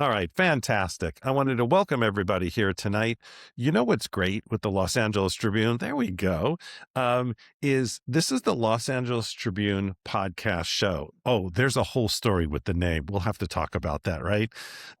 All right, fantastic. I wanted to welcome everybody here tonight. You know what's great with the Los Angeles Tribune? There we go. Is this is the Los Angeles Tribune podcast show. Oh, there's a whole story with the name. We'll have to talk about that, right?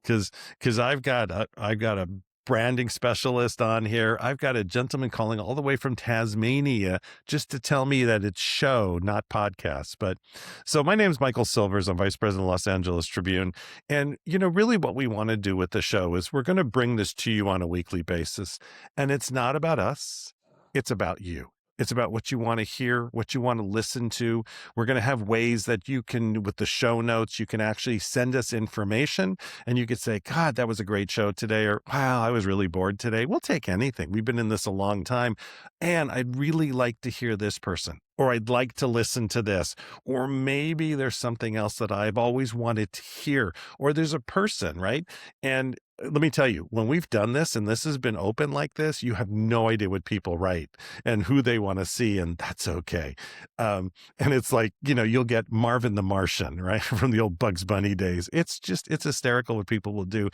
Because I've got a branding specialist on here. I've got a gentleman calling all the way from Tasmania just to tell me that it's show, not podcast. But so my name is Michael Silvers. I'm vice president of Los Angeles Tribune. And, really what we want to do with the show is we're going to bring this to you on a weekly basis. And it's not about us, it's about you. It's about what you want to hear, what you want to listen to. We're going to have ways that you can, with the show notes, you can actually send us information and you could say, God, that was a great show today. Or, wow, I was really bored today. We'll take anything. We've been in this a long time. And I'd really like to hear this person, or I'd like to listen to this, or maybe there's something else that I've always wanted to hear, or there's a person, right? And let me tell you, when we've done this and this has been open like this, you have no idea what people write and who they want to see, and that's okay. And it's like, you'll get Marvin the Martian, right? From the old Bugs Bunny days. It's hysterical what people will do.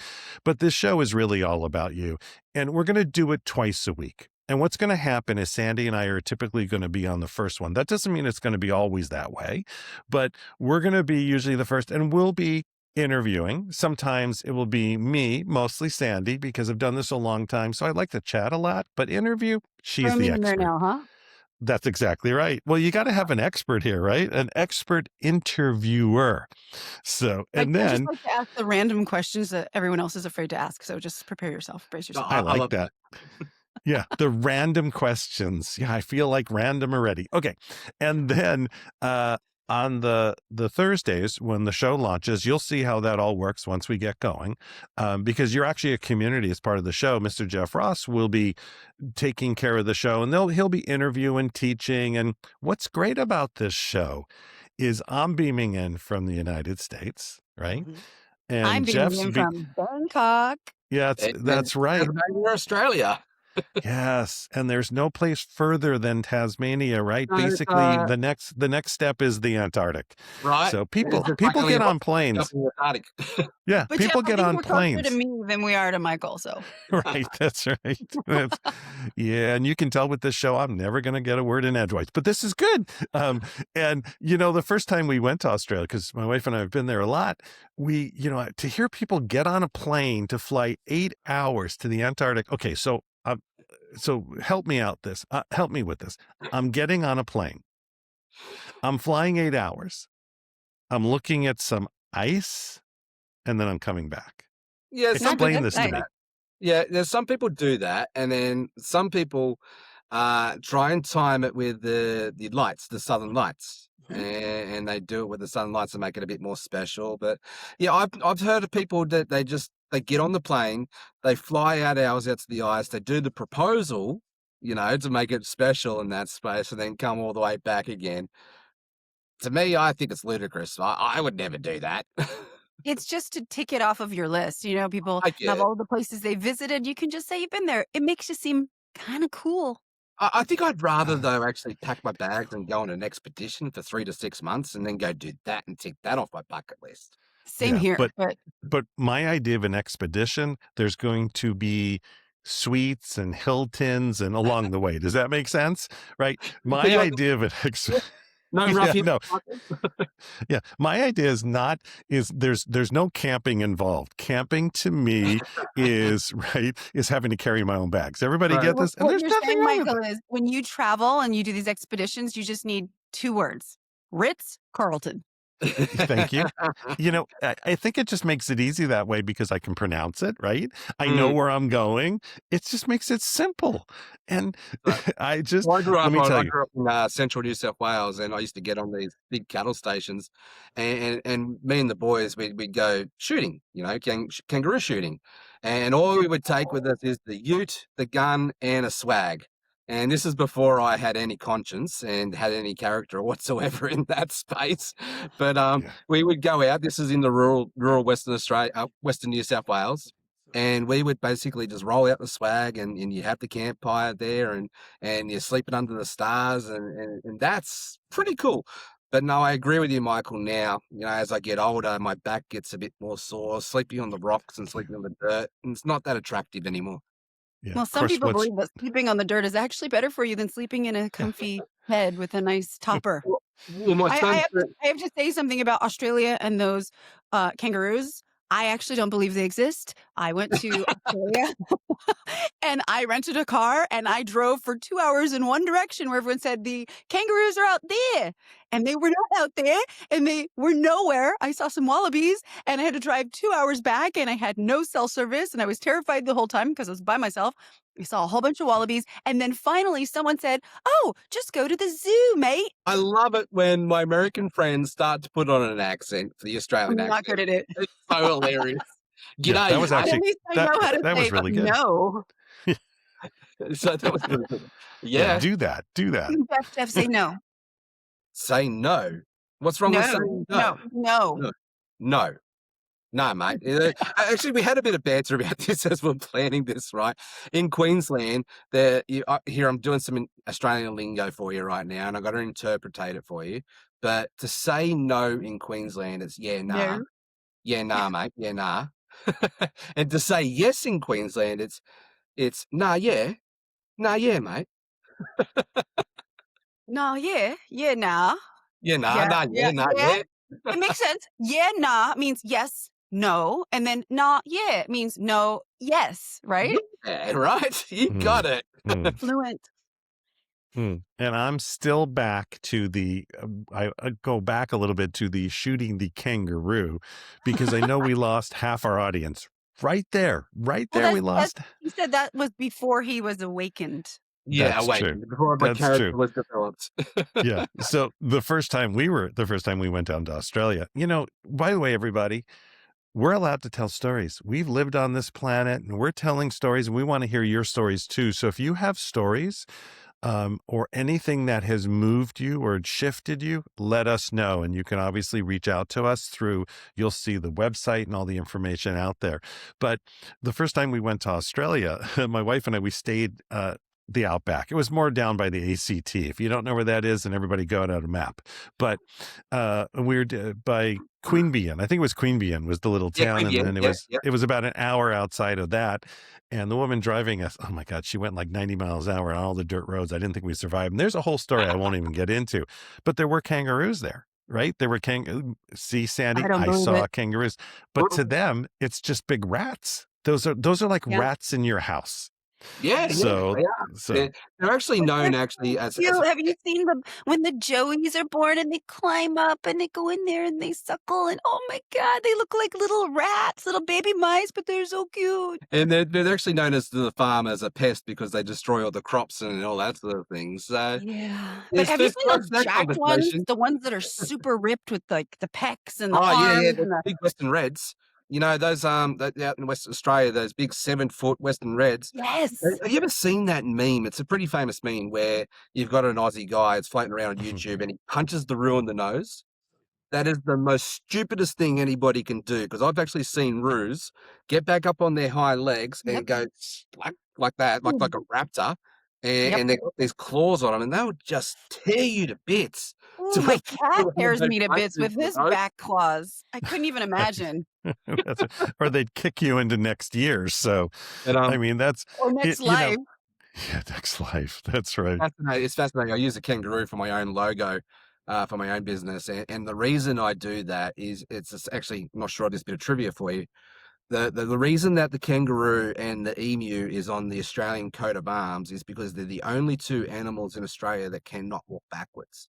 But this show is really all about you. And we're going to do it twice a week. And what's going to happen is Sandy and I are typically going to be on the first one. That doesn't mean it's going to be always that way, but we're going to be usually the first, and we'll be interviewing. Sometimes it will be me, mostly Sandy, because I've done this a long time. So I like to chat a lot, but interview, she's the Roaming there expert. now, huh? That's exactly right. Well, you got to have an expert here, right? An expert interviewer. So, Like, and I just then like to ask the random questions that everyone else is afraid to ask. So just prepare yourself, brace No, yourself. I I like love that. Yeah, the random questions. Yeah, I feel like random already. Okay. And then on the Thursdays when the show launches, you'll see how that all works once we get going. Because you're actually a community as part of the show. Mr. Jeff Ross will be taking care of the show, and he'll be interviewing, teaching. And what's great about this show is I'm beaming in from the United States, right? Mhm. I'm And being Jeff's in from Bangkok. yeah, And that's right. Tasmania, Australia. Yes, and there's no place further than Tasmania, right? No, it's, Basically, the next step is the Antarctic. right? So It's people just like people only get about on planes. up in the Arctic. Yeah, But Jeff, people I get think on we're closer to planes. me than we are to Michael. So Right, that's right. Yeah, and you can tell with this show, I'm never going to get a word in edgewise, but this is good. And the first time we went to Australia, because my wife and I have been there a lot, to hear people get on a plane to fly 8 hours to the Antarctic. Okay, so help me out. Help me with this. I'm getting on a plane. I'm flying 8 hours. I'm looking at some ice, and then I'm coming back. Yeah, some Explain people this do to me. that. Yeah, there's some people do that, and then some people try and time it with the lights, the southern lights, and they do it with the southern lights to make it a bit more special. But yeah, I've heard of people that they get on the plane, they fly 8 hours out to the ice, they do the proposal, to make it special in that space, and then come all the way back again. To me, I think it's ludicrous. I would never do that. it's just to tick it off of your list. People I get have it. all the places they visited. You can just say you've been there. It makes you seem kind of cool. I think I'd rather, though, actually pack my bags and go on an expedition for 3 to 6 months and then go do that and tick that off my bucket list. Same Yeah, here. but my idea of an expedition, there's going to be suites and Hiltons and along the way. Does that make sense? Right? My Yeah. idea of an No yeah, ruffian. no. Yeah, my idea is there's no camping involved. Camping to me is having to carry my own bags. Everybody Right. get this? And What there's you're nothing saying, wrong with Michael, it. is when you travel and you do these expeditions, you just need 2 words: Ritz Carlton. Thank you. I think it just makes it easy that way because I can pronounce it, right? I know where I'm going. It just makes it simple. And Right. Well, let me tell I you. grew up in central New South Wales, and I used to get on these big cattle stations, and me and the boys, we'd go shooting, kangaroo shooting. And all we would take with us is the ute, the gun, and a swag. And this is before I had any conscience and had any character whatsoever in that space. But Yeah. we would go out. This is in the rural Western Australia, Western New South Wales. And we would basically just roll out the swag, and you have the campfire there, and you're sleeping under the stars, and that's pretty cool. But no, I agree with you, Michael. Now, as I get older, my back gets a bit more sore. Sleeping on the rocks and sleeping on the dirt, and it's not that attractive anymore. Yeah. Well, Of some course, people believe that sleeping on the dirt is actually better for you than sleeping in a yeah. comfy bed with a nice topper. Well, my I, I son have to, I have to say something about Australia and those kangaroos. I actually don't believe they exist. I went to Australia and I rented a car and I drove for 2 hours in one direction where everyone said the kangaroos are out there. And they were not out there and they were nowhere. I saw some wallabies and I had to drive 2 hours back and I had no cell service and I was terrified the whole time because I was by myself. I saw a whole bunch of wallabies. And then finally someone said, "Oh, just go to the zoo, mate." I love it when my American friends start to put on an accent for the Australian I'm not good accent. at it. It's so hilarious. Yeah. That G'day, was At mate. actually, least I that, know how to that was say really good. no. So that was really good. Yeah. Yeah. Do that. Do that. Jeff, say no. Say no. What's wrong with saying no? No. No. No. No, mate. Actually, we had a bit of banter about this as we're planning this, right? In Queensland, here I'm doing some Australian lingo for you right now, and I've got to interpretate it for you. But to say no in Queensland, it's yeah, nah. No. Yeah, nah, mate. Yeah, nah. And to say yes in Queensland, it's nah, yeah. Nah, yeah, mate. No, yeah. Yeah, nah. Yeah, nah, Yeah. nah, Yeah. yeah, nah, Yeah. yeah. It makes sense. Yeah, nah means yes, no. And then nah, yeah means no, yes, right? Yeah, right. You Mm, got it. mm, Fluent. mm. And I'm still back to I go back a little bit to the shooting the kangaroo because I know we lost half our audience right there. Right Well, there, we that's lost. he said that was before he was awakened. Yeah, That's true. awakened before my That's character true. was developed. Yeah. So the first time we went down to Australia, by the way, everybody, we're allowed to tell stories. We've lived on this planet and we're telling stories and we want to hear your stories too. So if you have stories, or anything that has moved you or shifted you, let us know. And you can obviously reach out to us you'll see the website and all the information out there. But the first time we went to Australia, my wife and I, we stayed, the Outback. It was more down by the ACT. If you don't know where that is, then everybody go out a map. But we were by Queanbeyan. I think it was Queanbeyan was the little Yeah, town, Queen and Bee, then yeah. it was about an hour outside of that. And the woman driving us, oh my God, she went like 90 miles an hour on all the dirt roads. I didn't think we'd survive. And there's a whole story I won't even get into. But there were kangaroos there, right? There were see, Sandy, I don't I believe saw it. kangaroos. But to them, it's just big rats. Those are like Yeah. rats in your house. Yeah, So they are. so They're actually known as Have you seen them when the joeys are born and they climb up and they go in there and they suckle and oh my God, they look like little rats, little baby mice, but they're so cute. and they're actually known as the farm as a pest because they destroy all the crops and all that sort of thing. So Yeah. But there's have you there's seen quite those that jacked ones? conversation. The ones that are super ripped with like the pecs and the Oh yeah, arms the and the big Western Reds. Those that out in Western Australia, those big 7-foot Western Reds. yes. Have you ever seen that meme? It's a pretty famous meme where you've got an Aussie guy, it's floating around on YouTube, and he punches the roo in the nose. That is the most stupidest thing anybody can do because I've actually seen roos get back up on their hind legs Yep. and go like that, like a raptor, and, Yep. and they've got these claws on them, and they would just tear you to bits. Ooh, To my watch cat one of tears those me to bits punches with in the his nose. back claws. I couldn't even imagine. or they'd kick you into next year. So, And I mean, that's Or next you know, life. yeah, next life. That's right. It's fascinating. I use a kangaroo for my own logo, for my own business, and the reason I do that is actually I'm not sure this bit of trivia for you. The reason that the kangaroo and the emu is on the Australian coat of arms is because they're the only two animals in Australia that cannot walk backwards.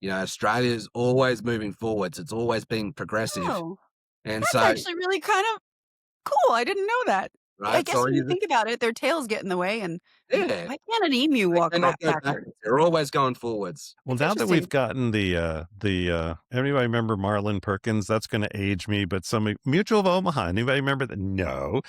Australia is always moving forwards. It's always being progressive, Oh, and that's so actually really kind of cool. I didn't know that. I right. guess So when you think about it, their tails get in the way, and yeah, why can't an emu they walk cannot go backwards? backwards. They're always going forwards. Well, It's now that we've interesting. gotten anybody remember Marlon Perkins? That's going to age me, but Mutual of Omaha. Anybody remember that? No.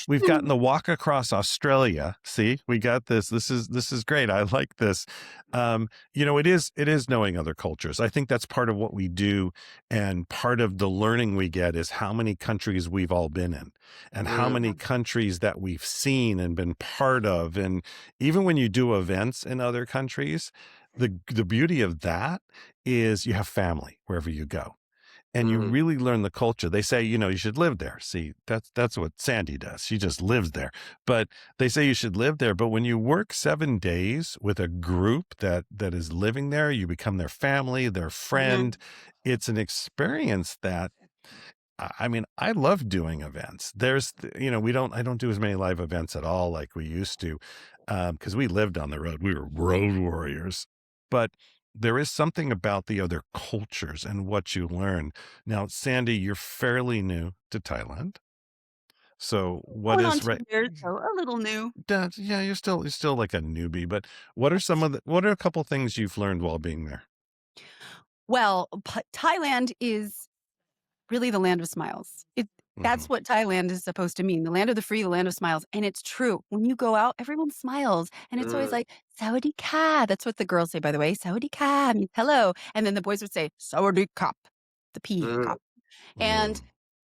We've gotten the walk across Australia. See, we got this. This is great. I like this. It is knowing other cultures. I think that's part of what we do, and part of the learning we get is how many countries we've all been in, and how many countries that we've seen and been part of, and even when you do events in other countries, the beauty of that is you have family wherever you go, and you Mm, really learn the culture. They say, you should live there. See, that's what Sandy does. She just lives there. But they say you should live there. But when you work 7 days with a group that is living there, you become their family, their Mhm. friend. It's an experience that I mean, I love doing events. I don't do as many live events at all like we used to, because we lived on the road. We were road warriors. But there is something about the other cultures and what you learn. Now, Sandy, you're fairly new to Thailand. So what Going on is 2 right? years, so a little new. Yeah, you're still like a newbie, but what are a couple things you've learned while being there? Well, Thailand is really the land of smiles. Hmm. That's what Thailand is supposed to mean, the land of the free, the land of smiles, and it's true. When you go out, everyone smiles, and it's always mm, like, "Sawadee ka." That's what the girls say, by the way, "Sawadee ka" means hello, and then the boys would say, "Sawadee kap," the P, mm, kap. And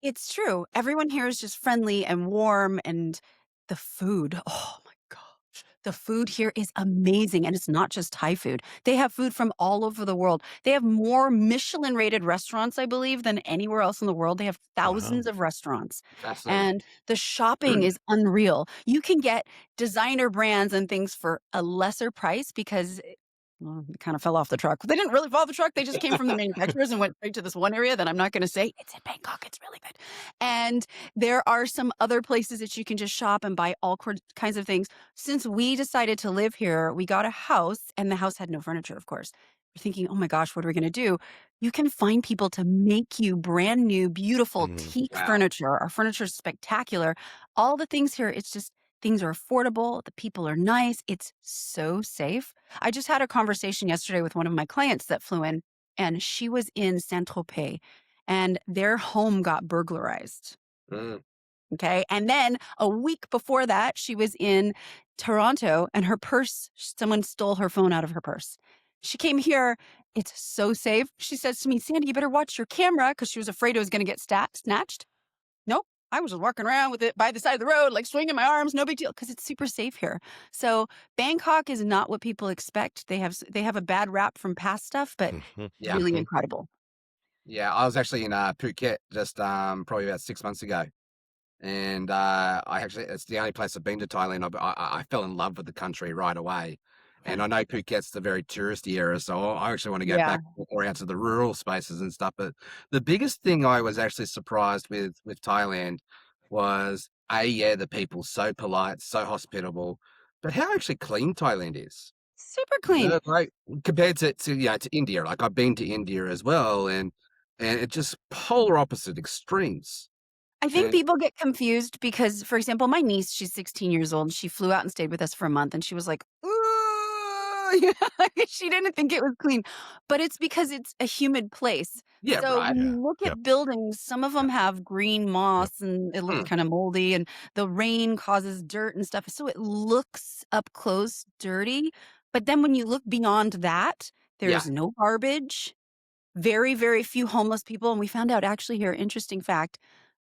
it's true. Everyone here is just friendly and warm, and the food, oh my gosh. The food here is amazing, and it's not just Thai food. They have food from all over the world. They have more Michelin-rated restaurants, I believe, than anywhere else in the world. They have Wow. thousands of restaurants, fascinating. and the shopping is unreal. You can get designer brands and things for a lesser price because well, it kind of fell off the truck. They didn't really fall off the truck. They just came from the manufacturers and went straight to this one area that I'm not going to say. It's in Bangkok. It's really good. And there are some other places that you can just shop and buy all kinds of things. Since we decided to live here, we got a house and the house had no furniture, of course. We're thinking, oh my gosh, what are we going to do? You can find people to make you brand new, beautiful Mm, teak Wow. furniture. Our furniture is spectacular. All the things here, it's just things are affordable. The people are nice. It's so safe. I just had a conversation yesterday with one of my clients that flew in, and she was in Saint Tropez, and their home got burglarized. Mm, Okay. And then a week before that, she was in Toronto, and her purse, someone stole her phone out of her purse. She came here. It's so safe. She says to me, Sandy, you better watch your camera because she was afraid it was going to get snatched. Nope. I was just walking around with it by the side of the road, like swinging my arms, no big deal, because it's super safe here. So Bangkok is not what people expect. They have a bad rap from past stuff, but mhm, yeah. really mhm. incredible. Yeah. I was actually in Phuket just probably about 6 months ago. And it's the only place I've been to Thailand. I fell in love with the country right away. And I know Phuket's the very touristy area, so I actually want to go Yeah. back more out to the rural spaces and stuff. But the biggest thing I was actually surprised with Thailand was yeah, the people so polite, so hospitable, but how actually clean Thailand is. Super clean. Like compared to India. Like I've been to India as well, and it's just polar opposite extremes. I think And people get confused because, for example, my niece, she's 16 years old. She flew out and stayed with us for a month, and she was like, "Ooh," she didn't think it was clean, but it's because it's a humid place. yeah, So right. when Yeah. you look Yep. at buildings, some of them Yep. have green Yep. moss and it looks Mm, kind of moldy, and the rain causes dirt and stuff. So it looks up close dirty. But then when you look beyond that, yeah. there's no garbage, very, very few homeless people, and we found out actually here, interesting fact,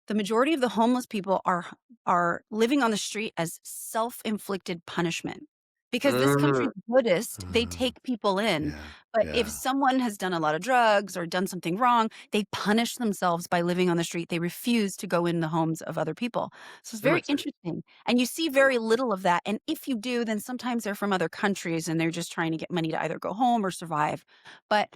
the majority of the homeless people are living on the street as self-inflicted punishment. Because this Mm, country's Buddhist, they Mm, take people in. yeah. But if Yeah. someone has done a lot of drugs or done something wrong, they punish themselves by living on the street. They refuse to go in the homes of other people. So it's that very makes sense. interesting. And you see Mm. very little of that. And if you do, then sometimes they're from other countries and they're just trying to get money to either go home or survive. But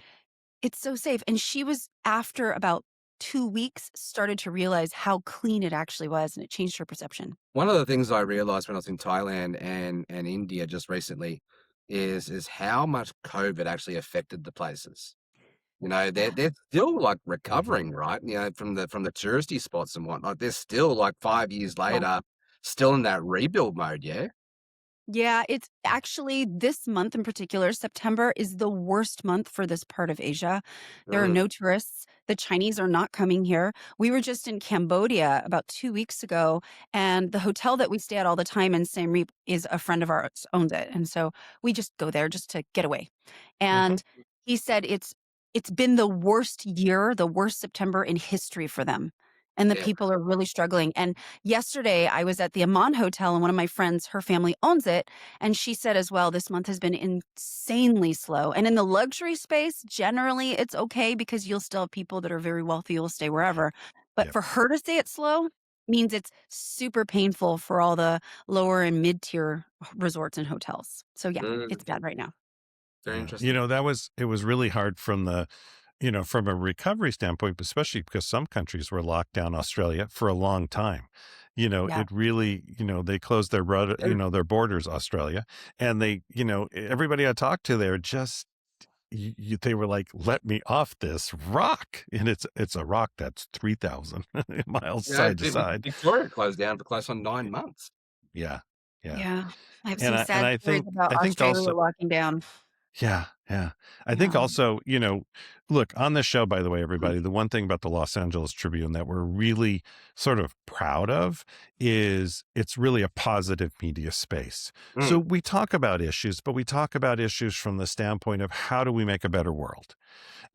it's so safe, and she was after about 2 weeks, started to realize how clean it actually was, and it changed her perception. One of the things I realized when I was in Thailand and India just recently is how much COVID actually affected the places. You know, they're Yeah. they're still like Mhm. recovering, right? You know, from the touristy spots and whatnot. They're still like 5 years Yeah. later, still in that rebuild mode. Yeah. Yeah, it's actually this month in particular, September is the worst month for this part of Asia. There are Mm, no tourists. The Chinese are not coming here. We were just in Cambodia about 2 weeks ago, and the hotel that we stay at all the time in Siem Reap is a friend of ours owns it. And so we just go there just to get away. Mhm. And he said it's been the worst year, the worst September in history for them. and the Yeah. people are really struggling. And yesterday I was at the Amman Hotel, and one of my friends, her family owns it, and she said as well, this month has been insanely slow. And in the luxury space, generally it's okay because you'll still have people that are very wealthy who will stay wherever. But Yep. for her to say it's slow means it's super painful for all the lower and mid-tier resorts and hotels. So yeah, Mm, it's bad right now. very Yeah. interesting. It was really hard from from a recovery standpoint, but especially because some countries were locked down, Australia, for a long time. Yeah. It really, they closed their borders, Australia, and everybody I talked to there just, they were like, let me off this rock. And it's a rock that's 3,000 miles Yeah, side to side. Victoria closed down for close on 9 months. Yeah. Yeah. Yeah. I have And some and sad I stories think, about I think Australia also, locking down. yeah, yeah. I think Yeah. also, look, on this show, by the way, everybody, the one thing about the Los Angeles Tribune that we're really sort of proud of is it's really a positive media space. So Mm, we talk about issues, but we talk about issues from the standpoint of how do we make a better world?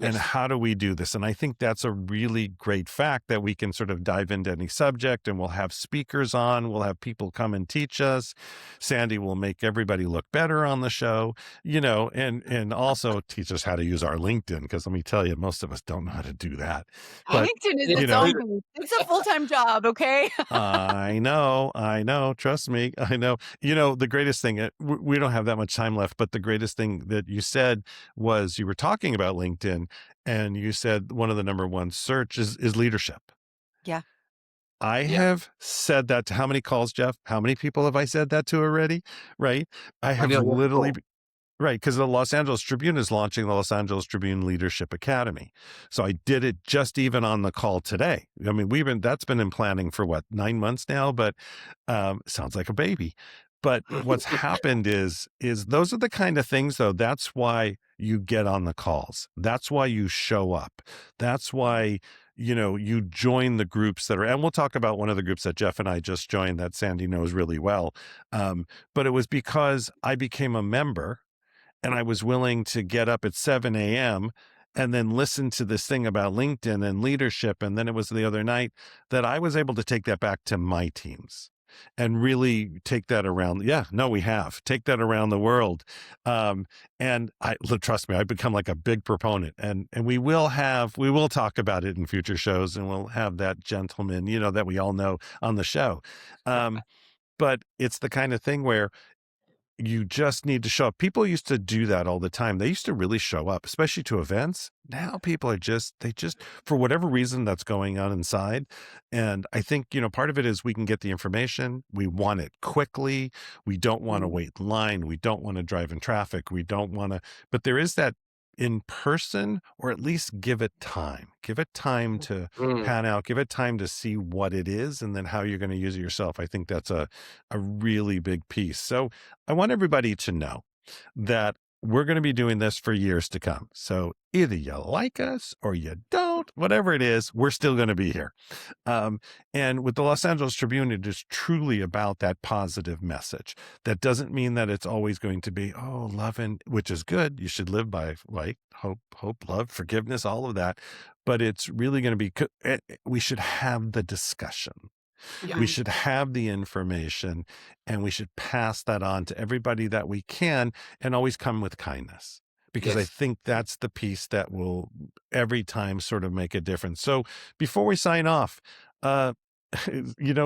And yes. how do we do this? And I think that's a really great fact that we can sort of dive into any subject, and we'll have speakers on, we'll have people come and teach us. Sandy will make everybody look better on the show, and also teach us how to use our LinkedIn, because let me tell you, most of us don't know how to do that. But, LinkedIn is Yeah, you its know, own beast. It's a full-time job, okay? I know. Trust me. I know. The greatest thing, we don't have that much time left, but the greatest thing that you said was you were talking about LinkedIn, and you said one of the number one search is leadership. Yeah. I yeah. have said that to how many calls, Jeff? How many people have I said that to already? Right. I I have nearly got literally, full. right, because the Los Angeles Tribune is launching the Los Angeles Tribune Leadership Academy. So I did it just even on the call today. I mean, that's been in planning for what, 9 months now, but sounds like a baby. But what's happened is those are the kind of things, though. That's why you get on the calls. That's why you show up. That's why, you join the groups that are, and we'll talk about one of the groups that Jeff and I just joined that Sandy knows really well. But it was because I became a member, and I was willing to get up at 7 a.m. and then listen to this thing about LinkedIn and leadership. And then it was the other night that I was able to take that back to my teams and really take that around. Yeah, no, we have take that around the world. And trust me, I've become like a big proponent, and we will talk about it in future shows, and we'll have that gentleman, that we all know on the show. But it's the kind of thing where you just need to show up. People used to do that all the time. They used to really show up, especially to events. Now people they just, for whatever reason that's going on inside. And I think, part of it is we can get the information. We want it quickly. We don't want to Mm. wait in line. We don't want to drive in traffic. We don't want to, but there is that in person, or at least give it time. Give it time to Mm, pan out. Give it time to see what it is, and then how you're going to use it yourself. I think that's a really big piece. So I want everybody to know that we're going to be doing this for years to come. So either you like us or you don't, whatever it is, we're still going to be here. And with the Los Angeles Tribune, it is truly about that positive message. That doesn't mean that it's always going to be, oh, love, and which is good. You should live by like hope, love, forgiveness, all of that. But it's really going to be, we should have the discussion. We Yeah. should have the information, and we should pass that on to everybody that we can, and always come with kindness, because I yes. think that's the piece that will every time sort of make a difference. So before we sign off, uh,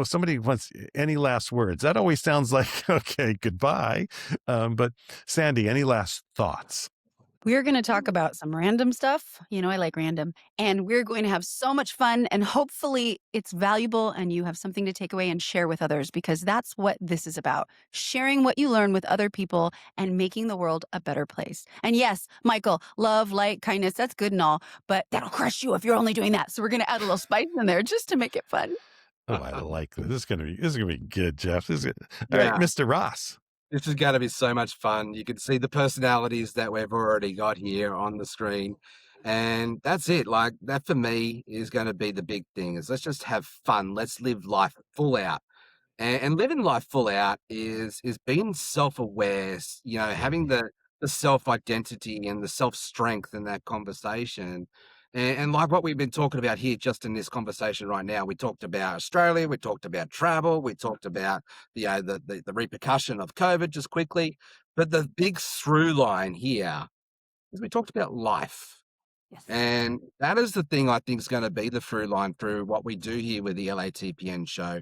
somebody wants any last words. That always sounds like, okay, goodbye. But Sandy, any last thoughts? We're going to talk about some random stuff. I like random. And we're going to have so much fun. And hopefully it's valuable and you have something to take away and share with others, because that's what this is about. Sharing what you learn with other people and making the world a better place. And yes, Michael, love, light, kindness, that's good and all, but that'll crush you if you're only doing that. So we're going to add a little spice in there just to make it fun. Oh, I like this. This is gonna be good, Jeff. All right, Yeah. Mr. Ross. This is going to be so much fun. You can see the personalities that we've already got here on the screen. And that's it. Like, that for me is going to be the big thing, is let's just have fun. Let's live life full out. And living life full out is being self-aware, having Mhm. the self-identity and the self-strength in that conversation And like what we've been talking about here, just in this conversation right now, we talked about Australia, we talked about travel, we talked about the repercussion of COVID just quickly. But the big through line here is we talked about life. Yes. And that is the thing I think is going to be the through line through what we do here with the LATPN show.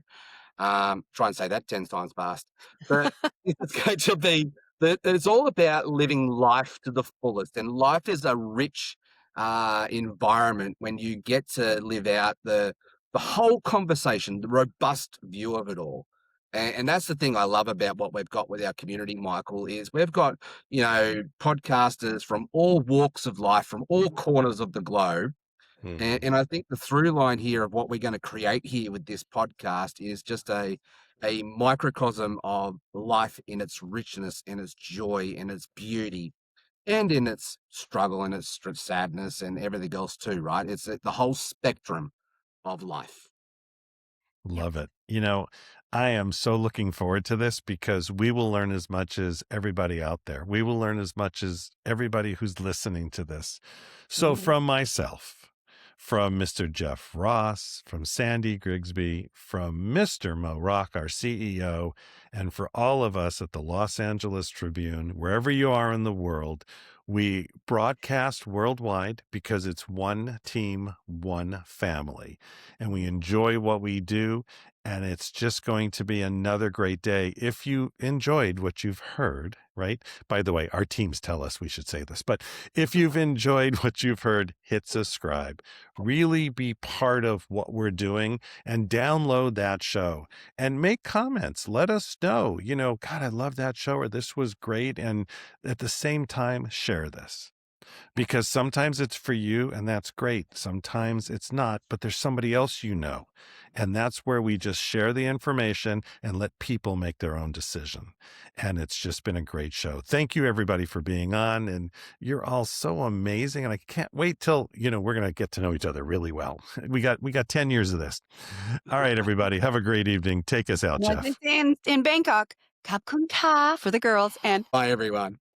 Try and say that 10 times fast. But it's going to be that it's all about living life to the fullest. And life is a rich environment when you get to live out the whole conversation, the robust view of it all. And that's the thing I love about what we've got with our community, Michael, is we've got, podcasters from all walks of life, from all corners of the globe. Mhm. And I think the through line here of what we're going to create here with this podcast is just a microcosm of life in its richness, in its joy, in its beauty, and in its struggle and its sadness and everything else too, right? It's the whole spectrum of life. Yep. Love it. I am so looking forward to this because we will learn as much as everybody out there. We will learn as much as everybody who's listening to this. So, Mhm. from myself, from Mr. Jeff Ross, from Sandy Grigsby, from Mr. Mo Rock, our CEO, and for all of us at the Los Angeles Tribune, wherever you are in the world, we broadcast worldwide because it's one team, one family, and we enjoy what we do. And it's just going to be another great day. If you enjoyed what you've heard, right? By the way, our teams tell us we should say this, but if you've enjoyed what you've heard, hit subscribe. Really be part of what we're doing and download that show and make comments. Let us know, God, I love that show, or this was great. And at the same time, share this because sometimes it's for you and that's great. Sometimes it's not, but there's somebody else and that's where we just share the information and let people make their own decision. And it's just been a great show. Thank you everybody for being on, and you're all so amazing, and I can't wait till, we're going to get to know each other really well. We got 10 years of this. All right, everybody, have a great evening. Take us out, Was Jeff. in Bangkok. Kap Kun Ta for the girls. And Bye, everyone.